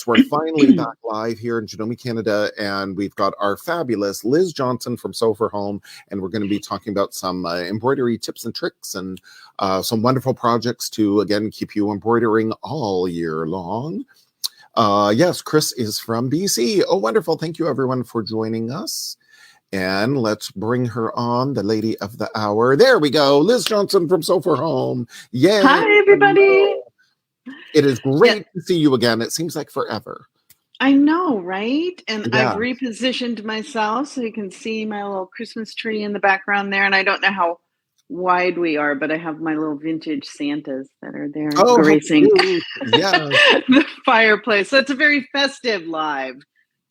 yes, we're finally back live here in Janome, Canada, and we've got our fabulous Liz Johnson from Sew for Home, and we're going to be talking about some embroidery tips and tricks and some wonderful projects to, again, keep you embroidering all year long. Yes, Chris is from BC. Oh, wonderful. Thank you, everyone, for joining us. And let's bring her on, the lady of the hour. There we go. Liz Johnson from Sew for Home. Yay. Hi, everybody. It is great to see you again. It seems like forever. I know, right? And Yeah. I've repositioned myself so you can see my little Christmas tree in the background there. And I don't know how wide we are, but I have my little vintage Santas that are there gracing the fireplace. So it's a very festive live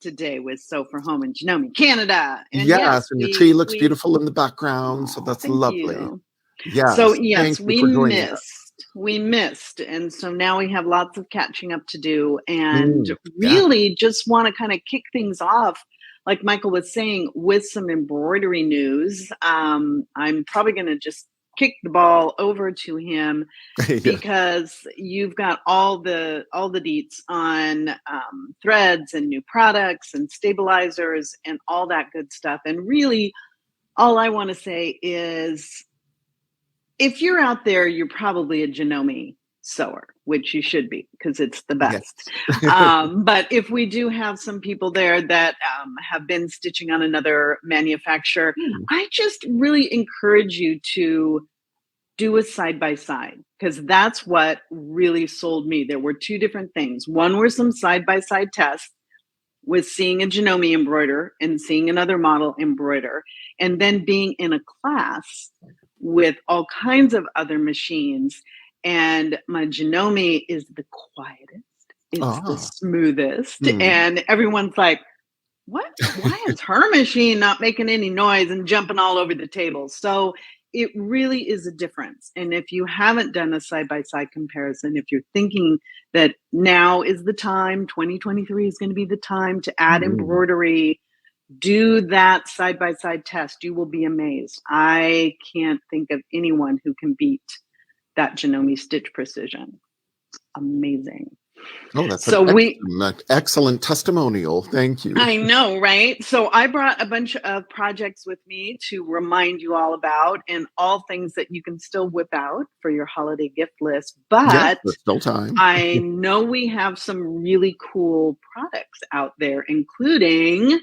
today with Sew for Home in Janome, Canada. And yes, and the tree looks beautiful in the background, so that's lovely. Yes. So yes, we missed. And so now we have lots of catching up to do and really just want to kind of kick things off, like Michael was saying, with some embroidery news. I'm probably going to just kick the ball over to him because you've got all the deets on threads and new products and stabilizers and all that good stuff. And really, all I want to say is, if you're out there, you're probably a Janome sewer, which you should be because it's the best. Yes. But if we do have some people there that have been stitching on another manufacturer, I just really encourage you to do a side-by-side because that's what really sold me. There were two different things. One were some side-by-side tests with seeing a Janome embroider and seeing another model embroider, and then being in a class with all kinds of other machines. And my Janome is the quietest, it's the smoothest. And everyone's like, what? Why is her machine not making any noise and jumping all over the table? So it really is a difference. And if you haven't done a side-by-side comparison, if you're thinking that now is the time, 2023 is going to be the time to add embroidery, do that side-by-side test. You will be amazed. I can't think of anyone who can beat that Janome stitch precision. Amazing. Oh, that's an excellent testimonial. Thank you. I know, right? So I brought a bunch of projects with me to remind you all about, and all things that you can still whip out for your holiday gift list. But there's still time. I know we have some really cool products out there, including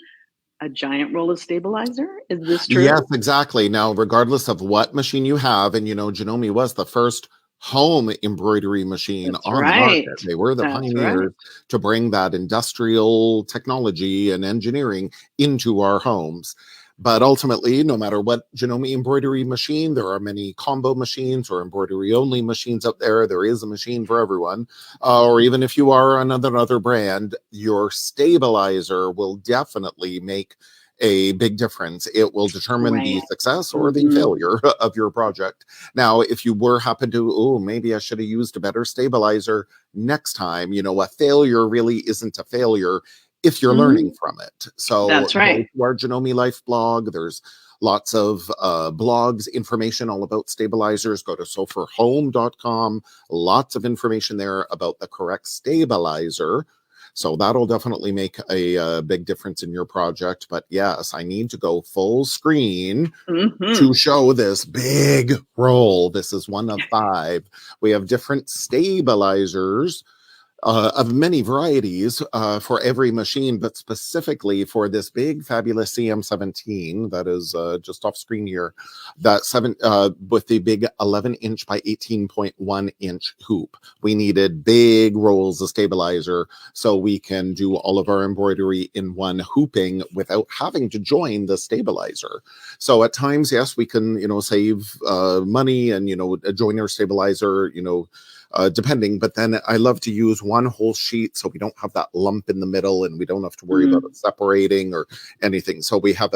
a giant roll of stabilizer. Is this true? Yes, exactly. Now, regardless of what machine you have, and Janome was the first home embroidery machine on the market. They were the pioneers to bring that industrial technology and engineering into our homes. But ultimately, no matter what Janome embroidery machine, there are many combo machines or embroidery only machines out there. There is a machine for everyone. Or even if you are another brand, your stabilizer will definitely make a big difference. It will determine the success or the failure of your project. Now, if you happen to, maybe I should have used a better stabilizer next time, a failure really isn't a failure if you're learning from it. So that's right. Our Janome Life blog, there's lots of blogs, information all about stabilizers. Go to sewforhome.com. Lots of information there about the correct stabilizer. So that'll definitely make a big difference in your project. But yes, I need to go full screen to show this big roll. This is one of 5. We have different stabilizers of many varieties for every machine, but specifically for this big, fabulous CM17 that is just off screen here, that with the big 11-inch by 18.1-inch hoop. We needed big rolls of stabilizer so we can do all of our embroidery in one hooping without having to join the stabilizer. So at times, yes, we can, save money and, join our stabilizer, depending, but then I love to use one whole sheet so we don't have that lump in the middle and we don't have to worry about it separating or anything. So we have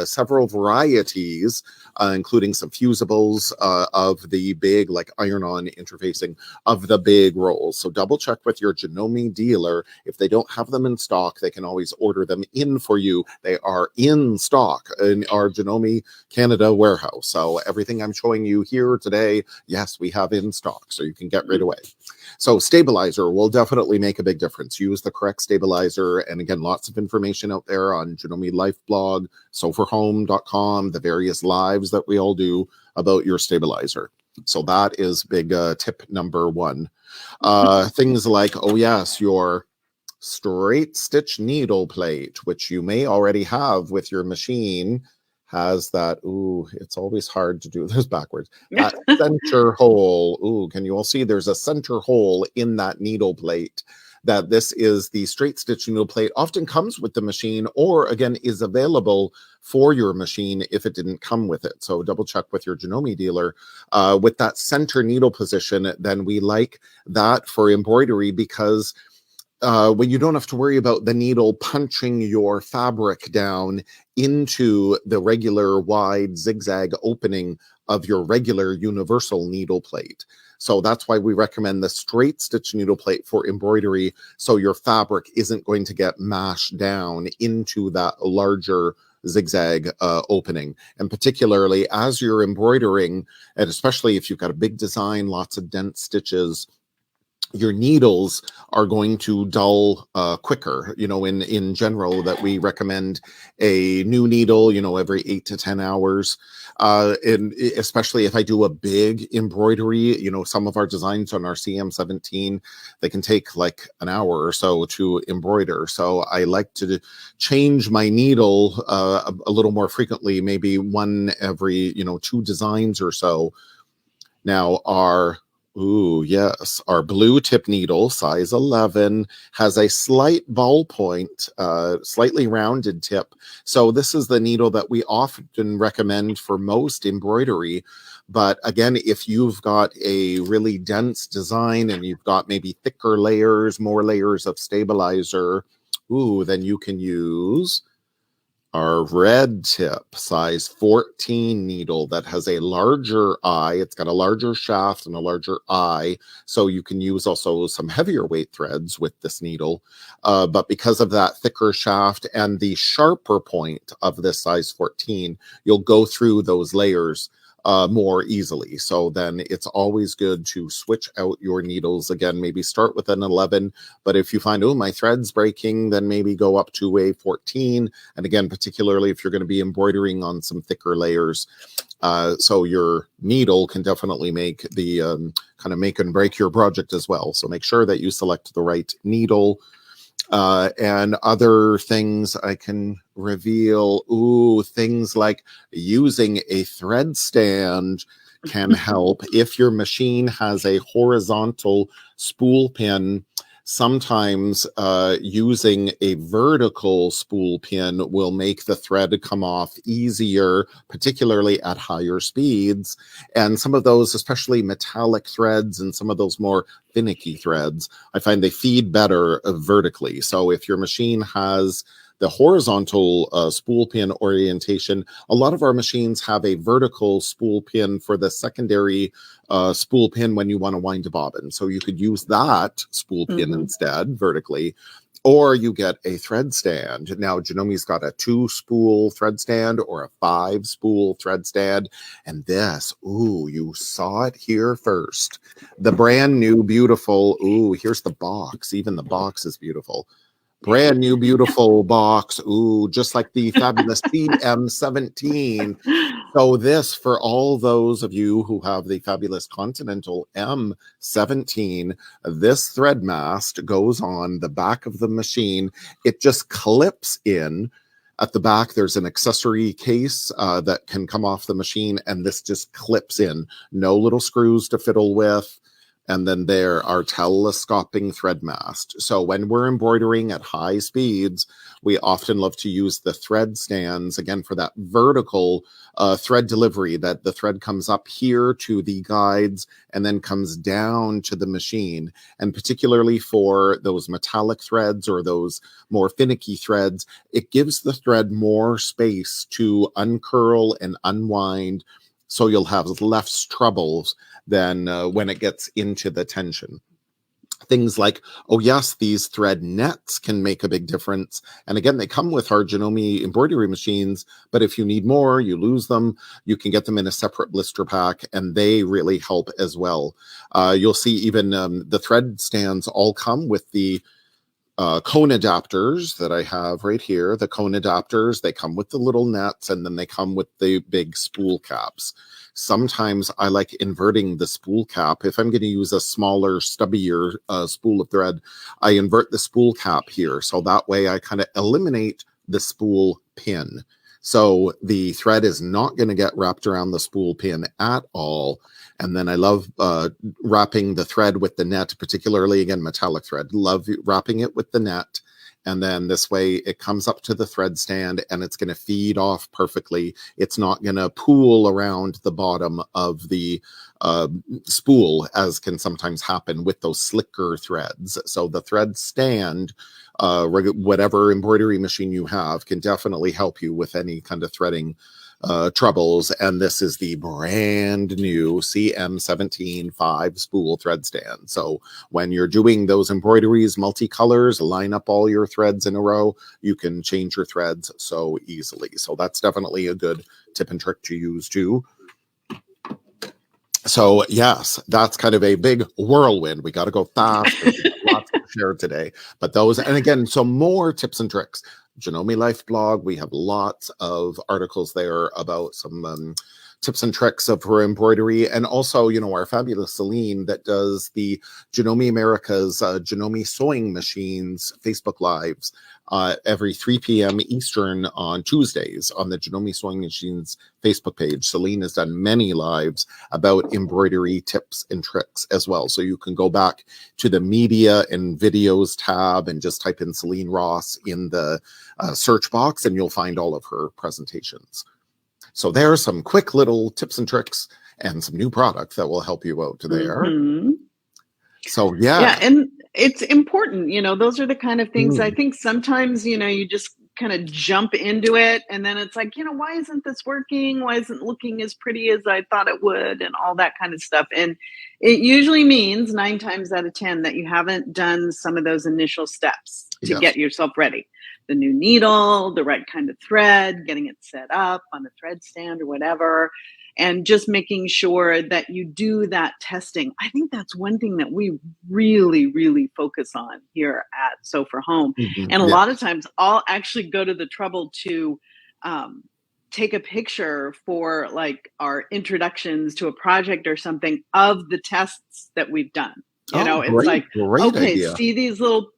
several varieties, including some fusibles of the big, like iron-on interfacing of the big rolls. So double check with your Janome dealer. If they don't have them in stock, they can always order them in for you. They are in stock in our Janome Canada warehouse. So everything I'm showing you here today, yes, we have in stock. So you can get rid right away. So stabilizer will definitely make a big difference. Use the correct stabilizer. And again, lots of information out there on Janome Life blog, soforhome.com, the various lives that we all do about your stabilizer. So that is big tip number one. Things like, oh yes, your straight stitch needle plate, which you may already have with your machine, has that, ooh, it's always hard to do this backwards, that center hole. Ooh, can you all see there's a center hole in that needle plate? That this is the straight stitch needle plate, often comes with the machine, or again is available for your machine if it didn't come with it. So double check with your Janome dealer. With that center needle position, then we like that for embroidery, because when you don't have to worry about the needle punching your fabric down into the regular wide zigzag opening of your regular universal needle plate. So that's why we recommend the straight stitch needle plate for embroidery, so your fabric isn't going to get mashed down into that larger zigzag opening. And particularly as you're embroidering, and especially if you've got a big design, lots of dense stitches, your needles are going to dull quicker. In general, that we recommend a new needle, every 8 to 10 hours. And especially if I do a big embroidery, some of our designs on our CM17, they can take like an hour or so to embroider. So I like to change my needle a little more frequently, maybe one every, 2 designs or so. Now our blue tip needle, size 11, has a slight ballpoint, slightly rounded tip. So this is the needle that we often recommend for most embroidery. But again, if you've got a really dense design and you've got maybe thicker layers, more layers of stabilizer, then you can use our red tip size 14 needle that has a larger eye. It's got a larger shaft and a larger eye, so you can use also some heavier weight threads with this needle. But because of that thicker shaft and the sharper point of this size 14, you'll go through those layers more easily. So then it's always good to switch out your needles. Again, maybe start with an 11, but if you find, oh, my thread's breaking, then maybe go up to a 14. And again, particularly if you're going to be embroidering on some thicker layers. So your needle can definitely make the kind of make and break your project as well. So make sure that you select the right needle. And other things I can reveal. Things like using a thread stand can help. If your machine has a horizontal spool pin, sometimes using a vertical spool pin will make the thread come off easier, particularly at higher speeds. And some of those, especially metallic threads and some of those more finicky threads, I find they feed better vertically. So if your machine has the horizontal spool pin orientation, a lot of our machines have a vertical spool pin for the secondary spool pin when you want to wind a bobbin. So you could use that spool pin instead vertically, or you get a thread stand. Now, Janome's got a 2-spool thread stand or a 5-spool thread stand. And this, you saw it here first. The brand new beautiful, here's the box. Even the box is beautiful. Brand new beautiful box. Just like the fabulous CM17. So this, for all those of you who have the fabulous Continental M17, this thread mast goes on the back of the machine. It just clips in. At the back, there's an accessory case that can come off the machine, and this just clips in. No little screws to fiddle with. And then there are telescoping thread mast. So when we're embroidering at high speeds, we often love to use the thread stands, again, for that vertical thread delivery, that the thread comes up here to the guides and then comes down to the machine. And particularly for those metallic threads or those more finicky threads, it gives the thread more space to uncurl and unwind, so you'll have less troubles than when it gets into the tension. things like, oh yes, these thread nets can make a big difference. And again, they come with our Janome embroidery machines, but if you need more, you lose them, you can get them in a separate blister pack, and they really help as well. You'll see even the thread stands all come with the cone adapters that I have right here. The cone adapters, they come with the little nets, and then they come with the big spool caps. Sometimes I like inverting the spool cap. If I'm going to use a smaller, stubbier spool of thread, I invert the spool cap here. So that way I kind of eliminate the spool pin. So the thread is not going to get wrapped around the spool pin at all. And then I love wrapping the thread with the net, particularly, again, metallic thread. Love wrapping it with the net. And then this way it comes up to the thread stand and it's going to feed off perfectly. It's not going to pool around the bottom of the spool, as can sometimes happen with those slicker threads. So the thread stand, whatever embroidery machine you have, can definitely help you with any kind of threading troubles. And this is the brand new CM17 5 spool thread stand. So when you're doing those embroideries, multicolors, line up all your threads in a row, you can change your threads so easily. So that's definitely a good tip and trick to use too. So yes, that's kind of a big whirlwind. We got to go fast. Lots to share today, but those, and again, so more tips and tricks. Janome Life blog, we have lots of articles there about some tips and tricks of her embroidery, and also, you know, our fabulous Celine that does the Janome America's Janome sewing machines Facebook lives every 3 p.m. Eastern on Tuesdays on the Janome sewing machines Facebook page. Celine has done many lives about embroidery tips and tricks as well. So you can go back to the media and videos tab and just type in Celine Ross in the search box, and you'll find all of her presentations. So there are some quick little tips and tricks and some new product that will help you out there. Mm-hmm. So yeah, and it's important, you know, those are the kind of things I think sometimes, you know, you just kind of jump into it and then it's like, you know, why isn't this working? Why isn't it looking as pretty as I thought it would, and all that kind of stuff. And it usually means 9 times out of 10 that you haven't done some of those initial steps to get yourself ready. The new needle, the right kind of thread, getting it set up on a thread stand or whatever, and just making sure that you do that testing. I think that's one thing that we really, really focus on here at Sew for Home. And a lot of times I'll actually go to the trouble to take a picture for like our introductions to a project or something of the tests that we've done. You know, it's like, okay, idea. See these little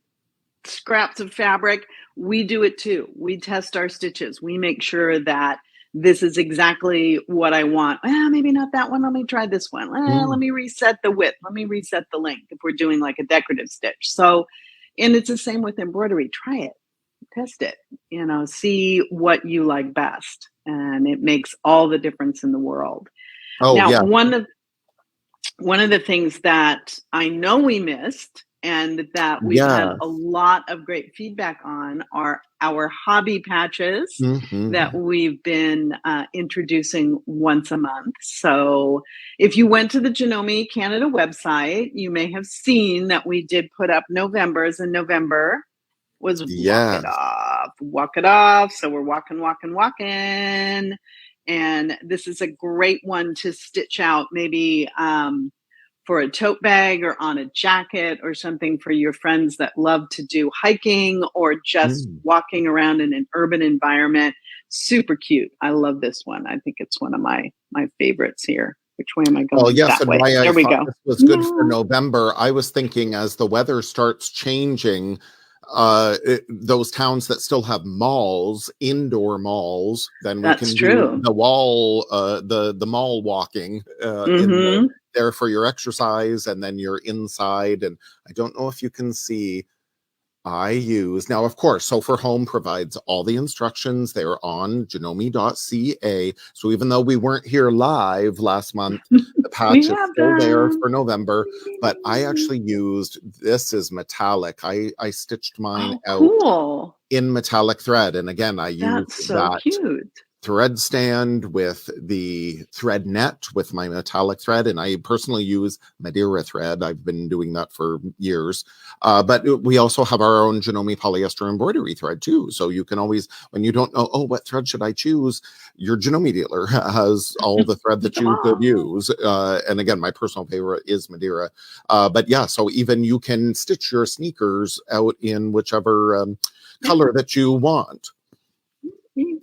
scraps of fabric, we do it too. We test our stitches. We make sure that this is exactly what I want. Maybe not that one. Let me try this one. Let me reset the width. Let me reset the length if we're doing like a decorative stitch. So, and it's the same with embroidery. Try it, test it, you know, see what you like best. And it makes all the difference in the world. Now, one of the things that I know we missed and that we've had a lot of great feedback on are our hobby patches that we've been introducing once a month. So if you went to the Janome Canada website, you may have seen that we did put up November's, and November was walk it off. So we're walking. And this is a great one to stitch out maybe for a tote bag or on a jacket or something for your friends that love to do hiking or just walking around in an urban environment. Super cute. I love this one. I think it's one of my favorites here. Which way am I going? Oh, yes, that way. There we go. This was good for November. I was thinking as the weather starts changing, those towns that still have malls, indoor malls, then we can do the mall walking there for your exercise, and then you're inside. And I don't know if you can see, now, of course, Sew for Home provides all the instructions. They're on janome.ca. So even though we weren't here live last month, the patch is still there for November. But I actually used, this is metallic. I stitched mine out in metallic thread. And again, I used that. Cute. thread stand with the thread net with my metallic thread, and I personally use Madeira thread. I've been doing that for years. But we also have our own Janome polyester embroidery thread too. So you can always, when you don't know, oh, what thread should I choose? Your Janome dealer has all the thread that you could use. And again, my personal favorite is Madeira. But yeah, so even you can stitch your sneakers out in whichever color that you want.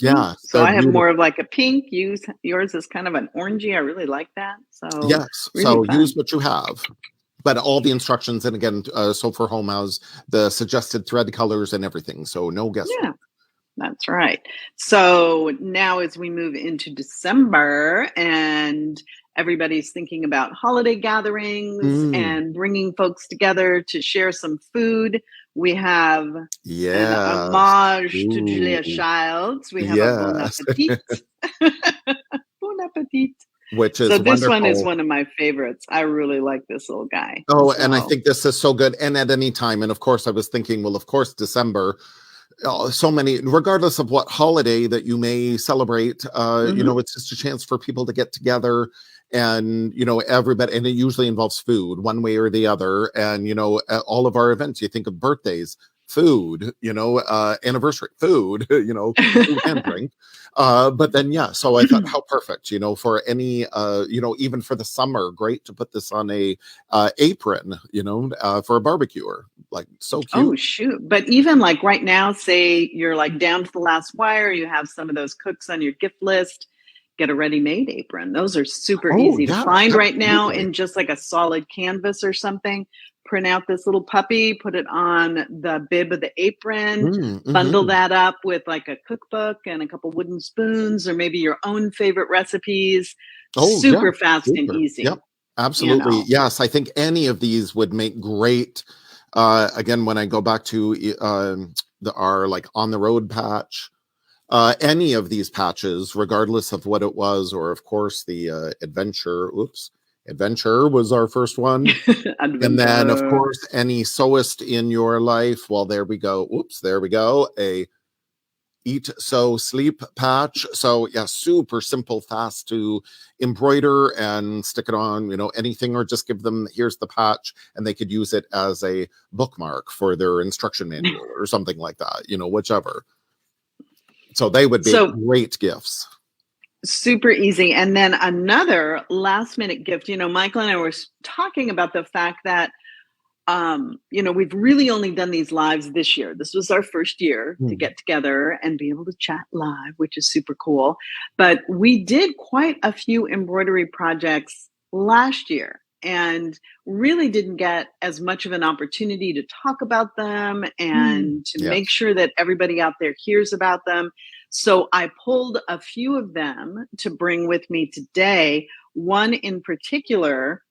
Yeah. So I have more of like a pink. Yours is kind of an orangey. I really like that. So yes. Really so fun. Use what you have. But all the instructions, and again, Sew for Home has the suggested thread colors and everything. So no guesswork. Yeah, that's right. So now as we move into December and everybody's thinking about holiday gatherings and bringing folks together to share some food, we have an homage to Julia Childs. We have a Bon Appetit. Bon Appetit. Which is so this wonderful. One is one of my favorites. I really like this little guy. Oh, and I think this is so good. And at any time, and of course I was thinking, well, of course, December, so many, regardless of what holiday that you may celebrate, you know, it's just a chance for people to get together. And, you know, everybody, and it usually involves food one way or the other. And, you know, all of our events, you think of birthdays, food, you know, anniversary, food, you know, food and drink. But then, yeah, so I thought how perfect, you know, for any, you know, even for the summer, great to put this on a apron, you know, for a barbecuer. Like, so cute. Oh, shoot. But even like right now, say you're like down to the last wire, you have some of those cooks on your gift list, get a ready-made apron. Those are super easy to find right now in just like a solid canvas or something. Print out this little puppy, put it on the bib of the apron, bundle that up with like a cookbook and a couple wooden spoons, or maybe your own favorite recipes. Super fast and easy. Yep, absolutely. You know? Yes, I think any of these would make great. Again, when I go back to our like on the road patch, any of these patches, regardless of what it was, or of course the adventure. Adventure was our first one. And then of course any sewist in your life. Well, there we go. There we go. A eat, sew, sleep patch. So yeah, super simple, fast to embroider and stick it on, you know, anything, or just give them, here's the patch, and they could use it as a bookmark for their instruction manual or something like that, you know, whichever. So they would be great gifts. Super easy. And then another last minute gift, you know, Michael and I were talking about the fact that, you know, we've really only done these lives this year. This was our first year to get together and be able to chat live, which is super cool. But we did quite a few embroidery projects last year and really didn't get as much of an opportunity to talk about them and to make sure that everybody out there hears about them. So I pulled a few of them to bring with me today. One in particular,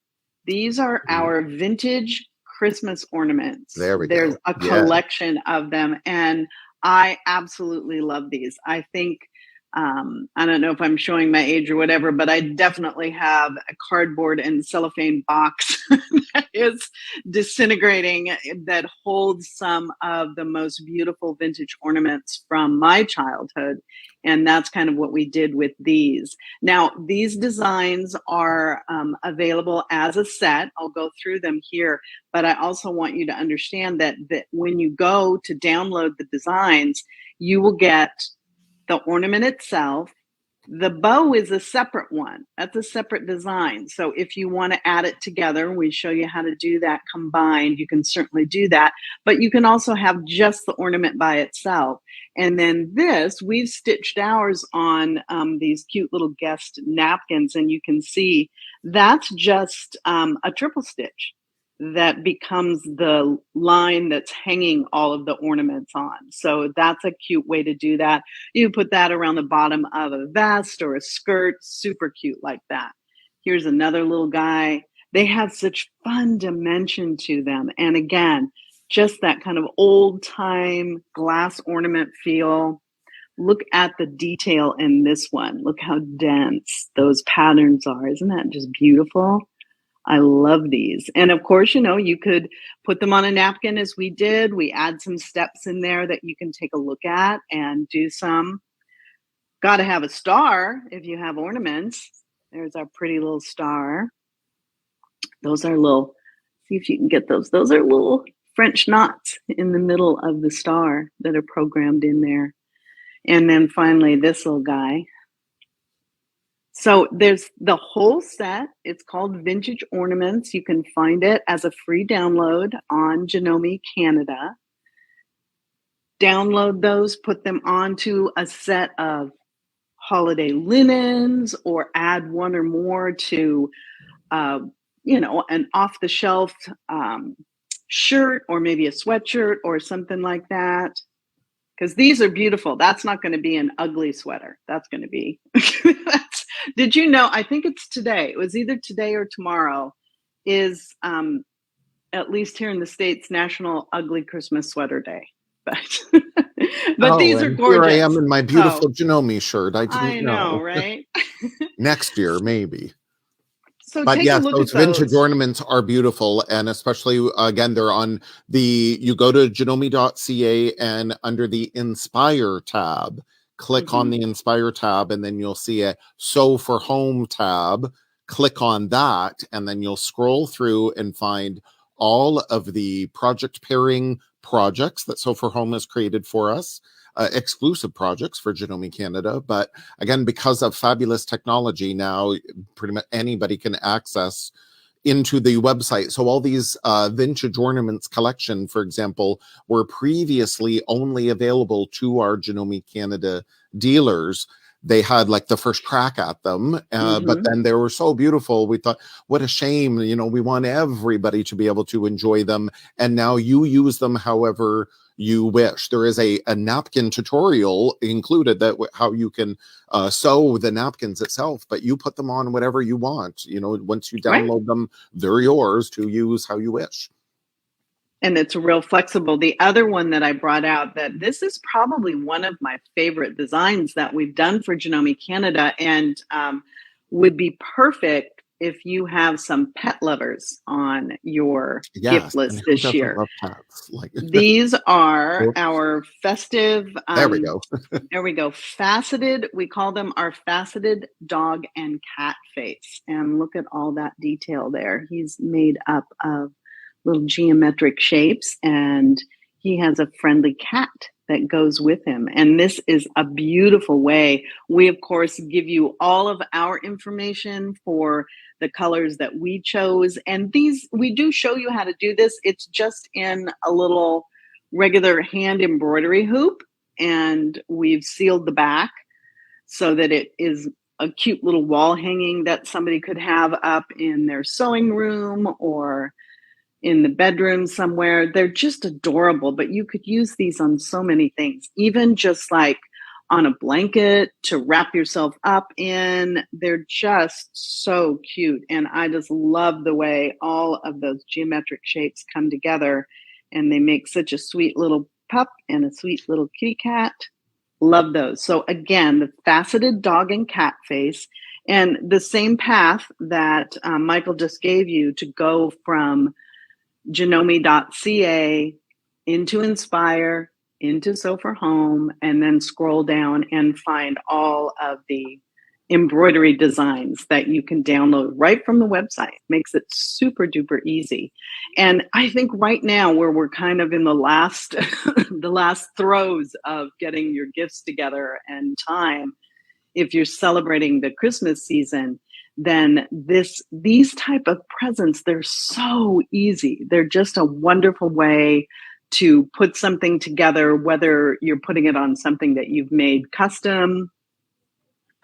these are our vintage Christmas ornaments. There's a collection of them, and I absolutely love these. I think, I don't know if I'm showing my age or whatever, but I definitely have a cardboard and cellophane box that is disintegrating that holds some of the most beautiful vintage ornaments from my childhood. And that's kind of what we did with these. Now, these designs are available as a set. I'll go through them here, but I also want you to understand that when you go to download the designs, you will get the ornament itself. The bow is a separate one. That's a separate design. So if you want to add it together, we show you how to do that combined. You can certainly do that, but you can also have just the ornament by itself. And then this, we've stitched ours on these cute little guest napkins, and you can see that's just a triple stitch that becomes the line that's hanging all of the ornaments on. So that's a cute way to do that. You put that around the bottom of a vest or a skirt, super cute like that. Here's another little guy. They have such fun dimension to them. And again, just that kind of old time glass ornament feel. Look at the detail in this one. Look how dense those patterns are. Isn't that just beautiful? I love these. And of course, you know, you could put them on a napkin as we did. We add some steps in there that you can take a look at and do some Got to have a star if you have ornaments. There's our pretty little star. Those are little, see if you can get those. Those are little French knots in the middle of the star that are programmed in there. And then finally, this little guy. So there's the whole set. It's called Vintage Ornaments. You can find it as a free download on Janome Canada. Download those, put them onto a set of holiday linens, or add one or more to, you know, an off-the-shelf shirt, or maybe a sweatshirt or something like that. Because these are beautiful. That's not going to be an ugly sweater. That's going to be, did you know, I think it's today. It was either today or tomorrow is, at least here in the States, National Ugly Christmas Sweater Day. But these are gorgeous. Here I am in my beautiful Janome shirt. I didn't know, right? Next year, maybe. So but yes, those vintage ornaments are beautiful, and especially again, they're on the. You go to janome.ca, and under the Inspire tab, click on the Inspire tab, and then you'll see a Sew for Home tab. Click on that, and then you'll scroll through and find all of the project pairing projects that Sew for Home has created for us. Exclusive projects for Janome Canada. But again, because of fabulous technology now, pretty much anybody can access into the website. So all these vintage ornaments collection, for example, were previously only available to our Janome Canada dealers. They had like the first crack at them, but then they were so beautiful. We thought, what a shame, you know, we want everybody to be able to enjoy them. And now you use them however you wish. There is a napkin tutorial included that how you can sew the napkins itself, but you put them on whatever you want. You know, once you download them, they're yours to use how you wish. And it's real flexible. The other one that I brought out, that this is probably one of my favorite designs that we've done for Janome Canada, and would be perfect if you have some pet lovers on your gift list this year. These are our festive. There we go. There we go. Faceted. We call them our faceted dog and cat face. And look at all that detail there. He's made up of little geometric shapes, and he has a friendly cat that goes with him. And this is a beautiful way. We, of course, give you all of our information for the colors that we chose. And these, we do show you how to do this. It's just in a little regular hand embroidery hoop, and we've sealed the back so that it is a cute little wall hanging that somebody could have up in their sewing room or in the bedroom somewhere. They're just adorable, but you could use these on so many things, even just like on a blanket to wrap yourself up in. They're just so cute. And I just love the way all of those geometric shapes come together, and they make such a sweet little pup and a sweet little kitty cat. Love those. So again, the faceted dog and cat face, and the same path that Michael just gave you to go from janome.ca into Inspire, into Sew for Home, and then scroll down and find all of the embroidery designs that you can download right from the website. Makes it super duper easy. And I think right now, where we're kind of in the last the last throes of getting your gifts together and time, if you're celebrating the Christmas season, then these type of presents, they're so easy. They're just a wonderful way to put something together, whether you're putting it on something that you've made custom,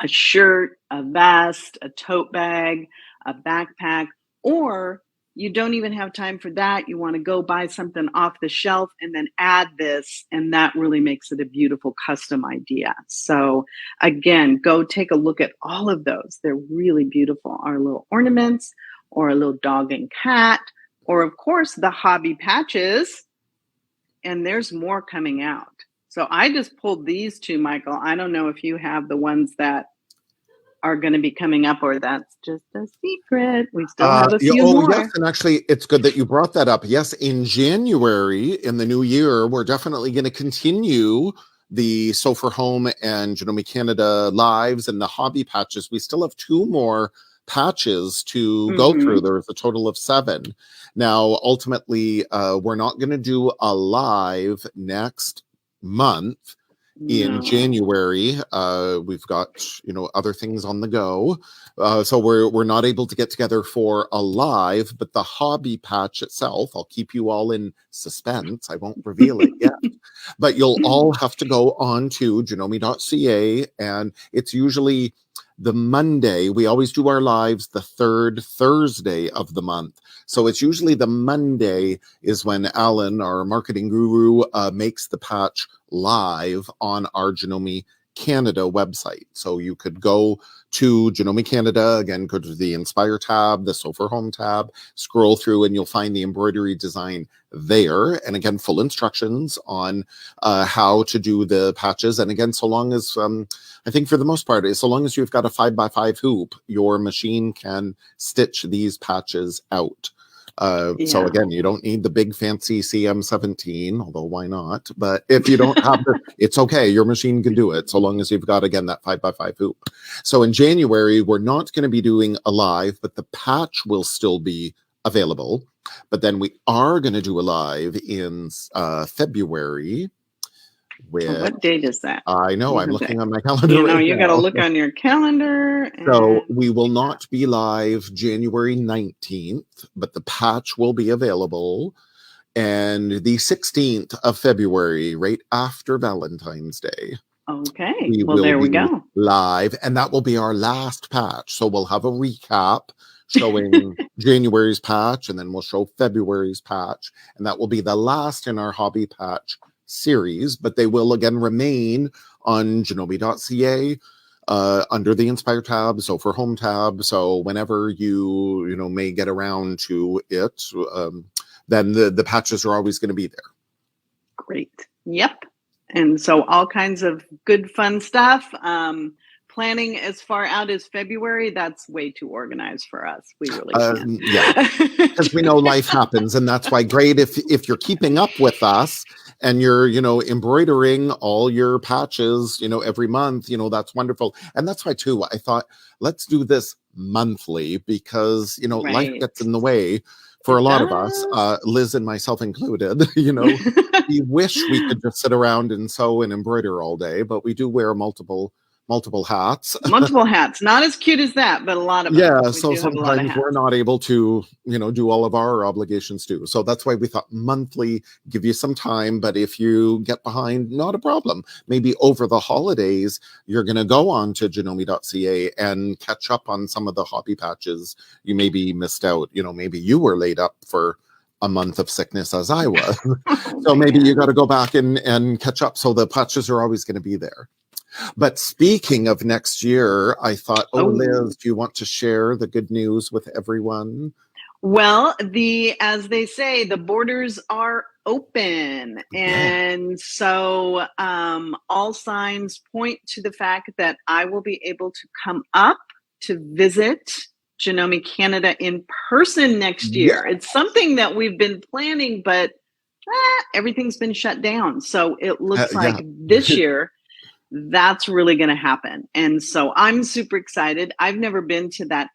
a shirt, a vest, a tote bag, a backpack, or you don't even have time for that. You want to go buy something off the shelf and then add this, and that really makes it a beautiful custom idea. So again, go take a look at all of those. They're really beautiful. Our little ornaments, or a little dog and cat, or of course the hobby patches. And there's more coming out. So I just pulled these two, Michael. I don't know if you have the ones that are going to be coming up, or that's just a secret. We still have a few more. Yes, and actually, it's good that you brought that up. Yes, in January, in the new year, we're definitely going to continue the Sew for Home and Janome Canada lives and the hobby patches, we still have 2 more patches to go through. There's a total of 7. Now, ultimately, we're not going to do a live next month. In January, we've got, other things on the go. So we're not able to get together for a live, but the hobby patch itself, I'll keep you all in suspense. I won't reveal it yet, but you'll all have to go on to janome.ca, and it's usually the Monday. We always do our lives the 3rd Thursday of the month. So it's usually the Monday is when Alan, our marketing guru, makes the patch live on our Janome Canada website. So you could go to Janome Canada, again, go to the Inspire tab, the Sew for Home tab, scroll through, and you'll find the embroidery design there. And again, full instructions on how to do the patches. And again, so long as, I think for the most part, so long as you've got a 5x5 hoop, your machine can stitch these patches out. So again, you don't need the big fancy CM17, although why not? But if you don't have the, it's okay. Your machine can do it so long as you've got, again, that 5x5 hoop. So in January, we're not going to be doing a live, but the patch will still be available. But then we are going to do a live in February. What date is that? I know, I'm looking on my calendar. You got to look on your calendar. So we will not be live January 19th, but the patch will be available. And the 16th of February, right after Valentine's Day. Okay. Well, there we go. Live, and that will be our last patch. So we'll have a recap showing January's patch, and then we'll show February's patch. And that will be the last in our hobby patch series, but they will again remain on janome.ca under the Inspire tab, so for Home tab. So whenever you may get around to it, then the patches are always going to be there. Great. Yep. And so all kinds of good fun stuff. Planning as far out as February, that's way too organized for us. We really can't. Yeah, because we know life happens, and that's why great if you're keeping up with us and you're embroidering all your patches every month, that's wonderful. And that's why too I thought, let's do this monthly, because life gets in the way for a lot of us, Liz and myself included. We wish we could just sit around and sew and embroider all day, but we do wear multiple hats. Multiple hats. Not as cute as that, but a lot of us. So sometimes we're not able to, do all of our obligations too. So that's why we thought monthly, give you some time. But if you get behind, not a problem. Maybe over the holidays, you're going to go on to janome.ca and catch up on some of the hobby patches you maybe missed out. Maybe you were laid up for a month of sickness as I was. So maybe you got to go back and catch up. So the patches are always going to be there. But speaking of next year, I thought, Liz, do you want to share the good news with everyone? Well, as they say, the borders are open. And so all signs point to the fact that I will be able to come up to visit Janome Canada in person next year. It's something that we've been planning, but everything's been shut down. So it looks like this year that's really going to happen. And so I'm super excited. I've never been to that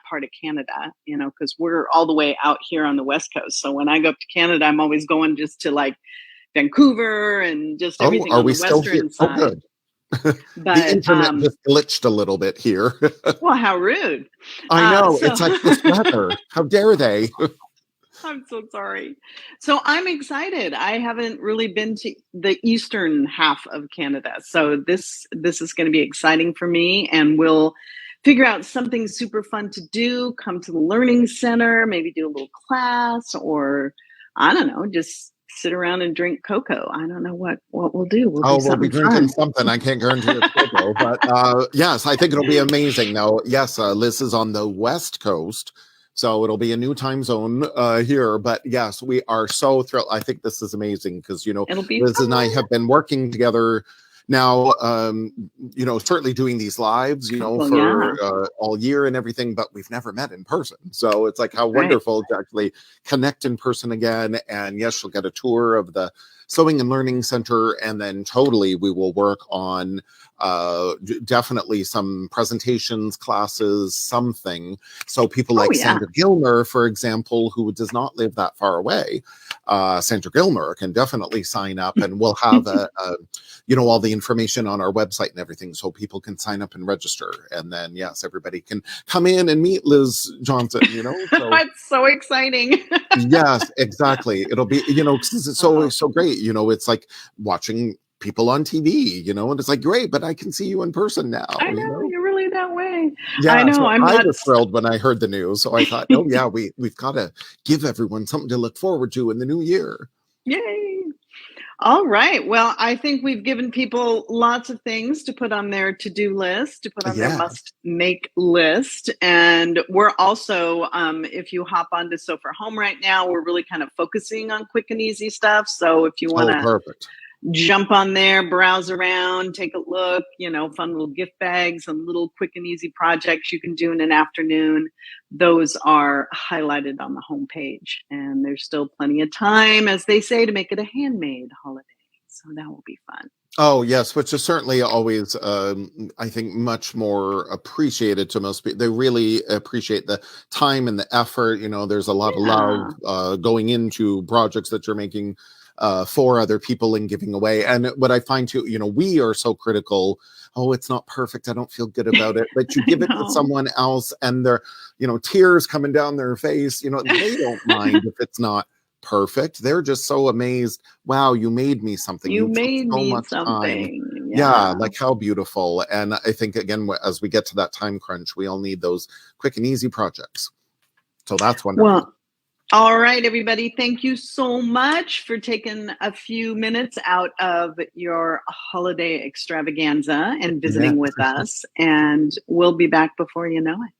part of Canada, because we're all the way out here on the West Coast. So when I go up to Canada, I'm always going just to like Vancouver and just everything on the western side. Oh, good. But the internet just glitched a little bit here. Well, how rude. I know. It's like this weather. How dare they? I'm so sorry. So I'm excited. I haven't really been to the eastern half of Canada. So this is going to be exciting for me, and we'll figure out something super fun to do, come to the learning center, maybe do a little class, or I don't know, just sit around and drink cocoa. I don't know what we'll do. We'll be drinking something. I can't guarantee it's cocoa, but yes, I think it'll be amazing. Now, yes, Liz is on the West Coast, so it'll be a new time zone here. But yes, we are so thrilled. I think this is amazing because, Liz and I have been working together Now, certainly doing these lives, for all year and everything, but we've never met in person. So it's like how wonderful to actually connect in person again. And yes, she'll get a tour of the Sewing and Learning Center, and then totally we will work on definitely some presentations, classes, something. So people like Sandra Gilmer, for example, who does not live that far away, Sandra Gilmer can definitely sign up, and we'll have all the information on our website and everything, so people can sign up and register. And then yes, everybody can come in and meet Liz Johnson. So. It's so exciting. Yes, exactly. It'll be it's so great. It's like watching people on TV, and it's like, great, but I can see you in person now. I know, you're really that way. Yeah, I know. so I was thrilled when I heard the news. So I thought, oh yeah, we've got to give everyone something to look forward to in the new year. Yay. All right. Well, I think we've given people lots of things to put on their to-do list, to put on their must-make list. And we're also, if you hop onto Sew for Home right now, we're really kind of focusing on quick and easy stuff. So if you want to jump on there, browse around, take a look, fun little gift bags and little quick and easy projects you can do in an afternoon. Those are highlighted on the homepage, and there's still plenty of time, as they say, to make it a handmade holiday. So that will be fun. Oh, yes, which is certainly always, I think, much more appreciated to most people. They really appreciate the time and the effort. There's a lot of love going into projects that you're making for other people and giving away. And what I find too, we are so critical. Oh, it's not perfect. I don't feel good about it. But you give it to someone else and they're, tears coming down their face. They don't mind if it's not perfect. They're just so amazed. Wow, you made me something. You made me something. Yeah, like how beautiful. And I think, again, as we get to that time crunch, we all need those quick and easy projects. So that's wonderful. Well, all right, everybody. Thank you so much for taking a few minutes out of your holiday extravaganza and visiting with us. And we'll be back before you know it.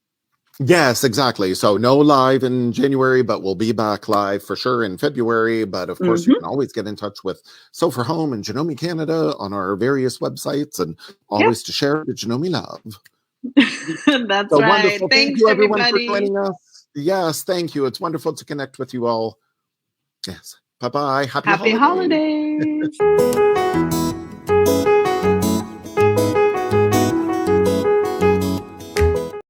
Yes, exactly. So no live in January, but we'll be back live for sure in February. But of course, you can always get in touch with Sew for Home and Janome Canada on our various websites, and always to share the Janome love. That's so right. Wonderful. Thanks, Thank you, everyone, everybody. for joining us. Yes, thank you. It's wonderful to connect with you all. Yes. Bye-bye. Happy holidays.